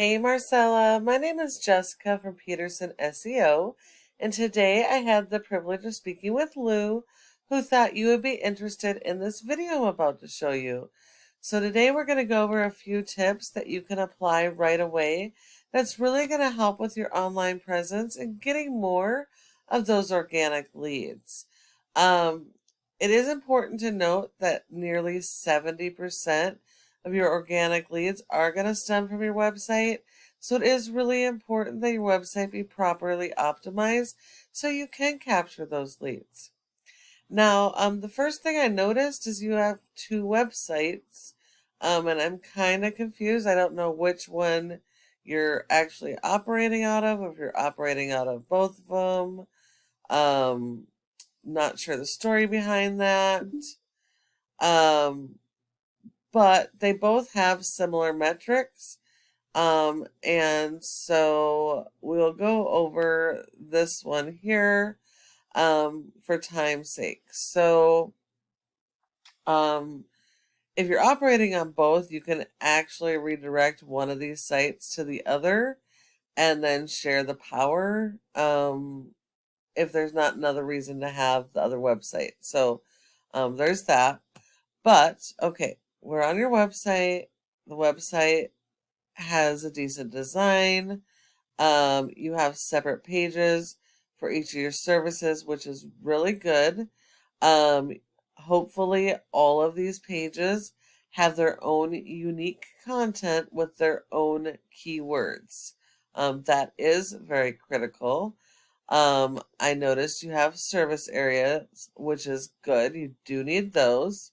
Hey Marcella, my name is Jessica from Peterson SEO, and today I had the privilege of speaking with Lou, who thought you would be interested in this video I'm about to show you. So today we're going to go over a few tips that you can apply right away that's really going to help with your online presence and getting more of those organic leads. Um, it is important to note that nearly 70% of your organic leads are going to stem from your website. So it is really important that your website be properly optimized so you can capture those leads. Now, the first thing I noticed is you have two websites, and I'm kind of confused. I don't know which one you're actually operating out of, if you're operating out of both of them. Not sure the story behind that. Um, but they both have similar metrics. And so we'll go over this one here for time's sake. So if you're operating on both, you can actually redirect one of these sites to the other and then share the power if there's not another reason to have the other website. So there's that. But okay, we're on your website. The website has a decent design. You have separate pages for each of your services, which is really good. Um, Hopefully, all of these pages have their own unique content with their own keywords. That is very critical. I noticed you have service areas, which is good. You do need those.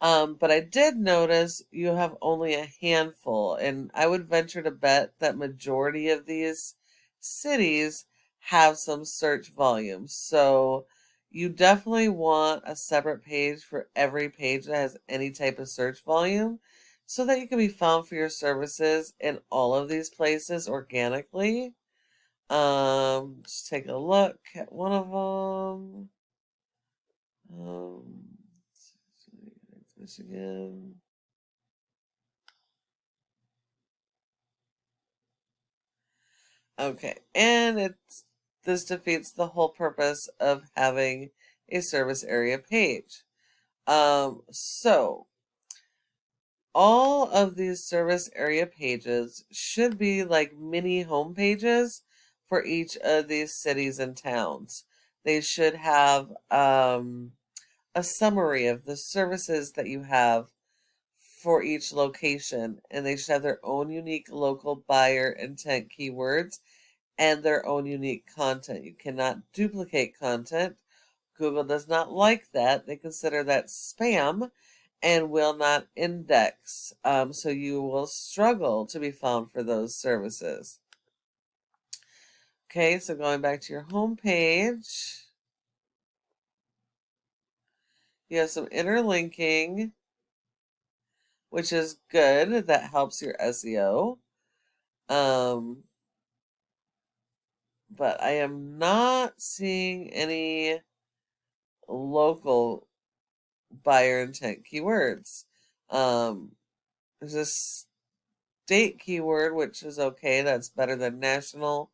But I did notice you have only a handful, and I would venture to bet that majority of these cities have some search volume. So you definitely want a separate page for every page that has any type of search volume so that you can be found for your services in all of these places organically. Just take a look at one of them. Um, Michigan. Okay, and this defeats the whole purpose of having a service area page. So all of these service area pages should be like mini home pages for each of these cities and towns. They should have a summary of the services that you have for each location, and they should have their own unique local buyer intent keywords and their own unique content. You cannot duplicate content. Google does not like that. They consider that spam and will not index. So you will struggle to be found for those services. Okay, so going back to your home page, you have some interlinking, which is good. That helps your SEO. But I am not seeing any local buyer intent keywords. There's a state keyword, which is okay. That's better than national.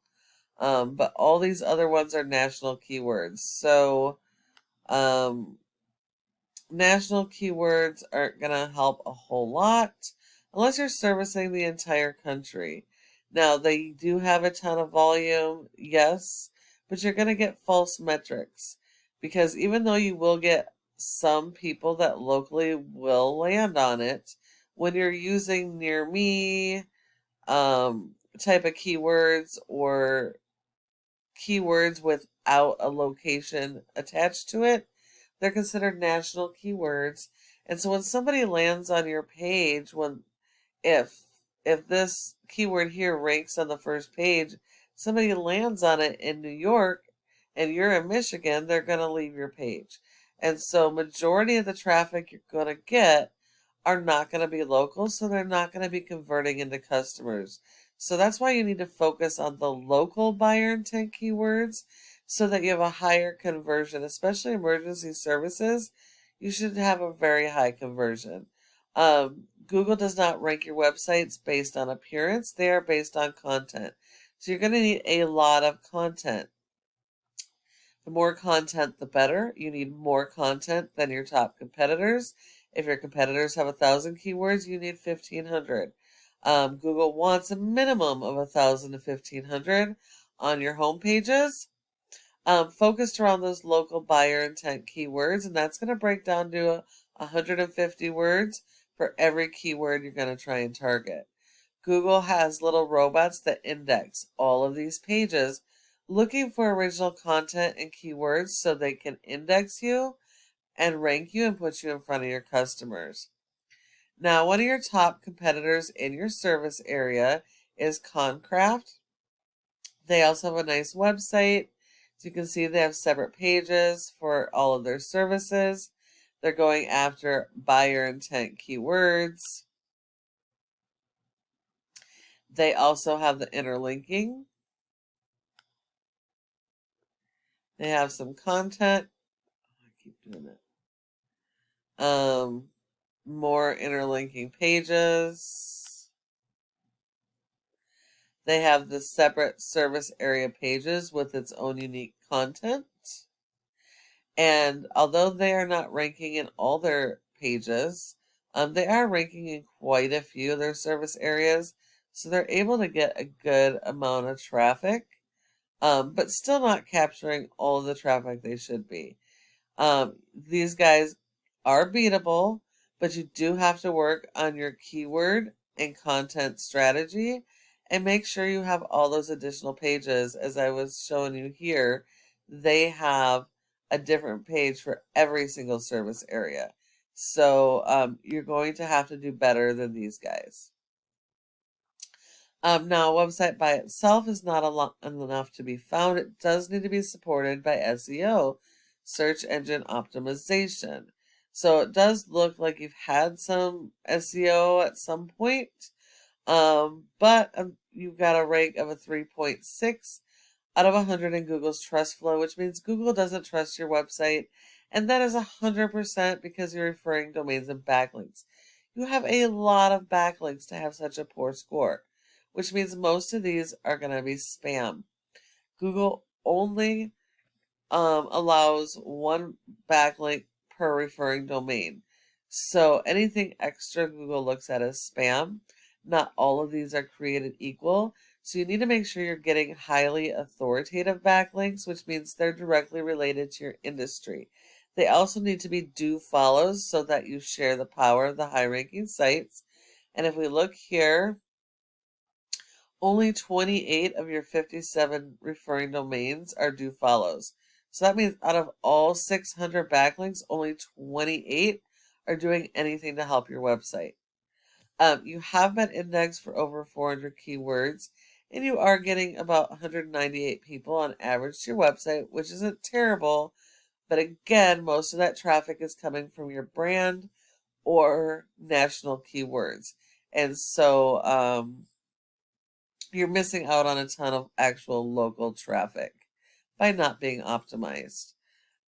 But all these other ones are national keywords. So, national keywords aren't going to help a whole lot unless you're servicing the entire country. Now, they do have a ton of volume, yes, but you're going to get false metrics because even though you will get some people that locally will land on it, when you're using near me type of keywords or keywords without a location attached to it, they're considered national keywords. And so when somebody lands on your page, if if this keyword here ranks on the first page, somebody lands on it in New York and you're in Michigan, they're going to leave your page. And so majority of the traffic you're going to get are not going to be local, so they're not going to be converting into customers. So that's why you need to focus on the local buyer intent keywords so that you have a higher conversion, especially emergency services. You should have a very high conversion. Google does not rank your websites based on appearance. They are based on content. So you're going to need a lot of content. The more content, the better. You need more content than your top competitors. If your competitors have 1,000 keywords, you need 1,500. Google wants a minimum of 1,000 to 1,500 on your home pages, focused around those local buyer intent keywords, and that's going to break down to 150 words for every keyword you're going to try and target. Google has little robots that index all of these pages looking for original content and keywords so they can index you and rank you and put you in front of your customers. Now, one of your top competitors in your service area is Concraft. They also have a nice website. So you can see they have separate pages for all of their services. They're going after buyer intent keywords. They also have the interlinking. They have some content. I keep doing it. More interlinking pages. They have the separate service area pages with its own unique content. And although they are not ranking in all their pages, they are ranking in quite a few of their service areas. So they're able to get a good amount of traffic, but still not capturing all of the traffic they should be. These guys are beatable, but you do have to work on your keyword and content strategy and make sure you have all those additional pages. As I was showing you here, they have a different page for every single service area. So you're going to have to do better than these guys. Now, a website by itself is not enough to be found. It does need to be supported by SEO, search engine optimization. So it does look like you've had some SEO at some point, but you've got a rank of a 3.6 out of 100 in Google's trust flow, which means Google doesn't trust your website, and that is 100% because you're referring domains and backlinks. You have a lot of backlinks to have such a poor score, which means most of these are going to be spam. Google only allows one backlink per referring domain. So anything extra Google looks at as spam. Not all of these are created equal. So you need to make sure you're getting highly authoritative backlinks, which means they're directly related to your industry. They also need to be do follows so that you share the power of the high ranking sites. And if we look here, only 28 of your 57 referring domains are do follows. So that means out of all 600 backlinks, only 28 are doing anything to help your website. You have been indexed for over 400 keywords, and you are getting about 198 people on average to your website, which isn't terrible. But again, most of that traffic is coming from your brand or national keywords. And so you're missing out on a ton of actual local traffic by not being optimized.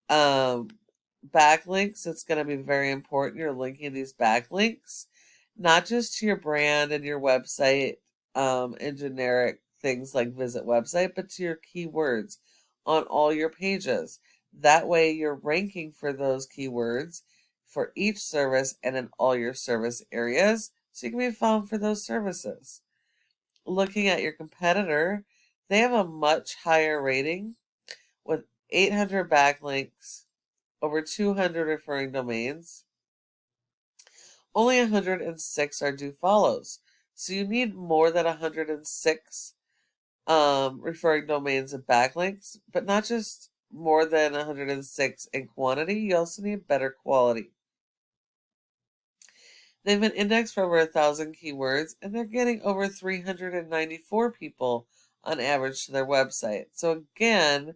Backlinks, it's going to be very important. You're linking these backlinks, not just to your brand and your website and generic things like visit website, but to your keywords on all your pages. That way you're ranking for those keywords for each service and in all your service areas, so you can be found for those services. Looking at your competitor, they have a much higher rating with 800 backlinks, over 200 referring domains. Only 106 are do follows. So you need more than 106 referring domains and backlinks, but not just more than 106 in quantity, you also need better quality. They've been indexed for over 1,000 keywords, and they're getting over 394 people on average to their website. So again,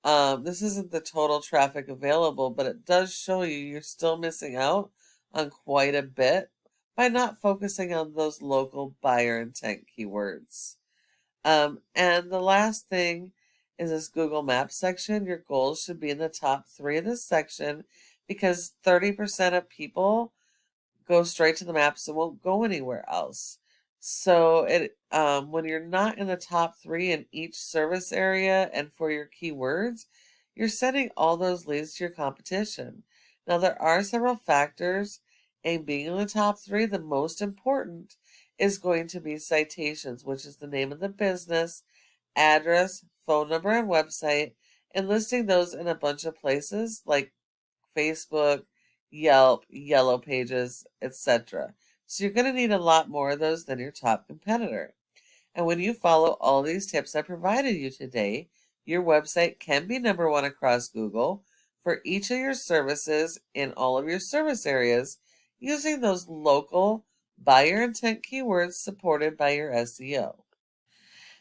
this isn't the total traffic available, but it does show you you're still missing out on quite a bit by not focusing on those local buyer intent keywords. And the last thing is this Google Maps section. Your goals should be in the top 3 of this section because 30% of people go straight to the maps and won't go anywhere else. So when you're not in the top three in each service area and for your keywords, you're sending all those leads to your competition. Now there are several factors, and being in the top three, the most important is going to be citations, which is the name of the business, address, phone number, and website, and listing those in a bunch of places like Facebook, Yelp, Yellow Pages, etc. So you're going to need a lot more of those than your top competitor. And when you follow all these tips I provided you today, your website can be number one across Google for each of your services in all of your service areas using those local buyer intent keywords supported by your SEO.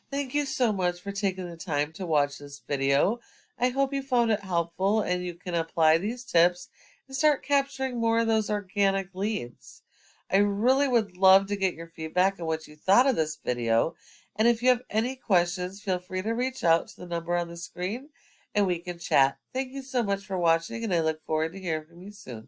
Thank you so much for taking the time to watch this video. I hope you found it helpful and you can apply these tips and start capturing more of those organic leads. I really would love to get your feedback on what you thought of this video. And if you have any questions, feel free to reach out to the number on the screen and we can chat. Thank you so much for watching, and I look forward to hearing from you soon.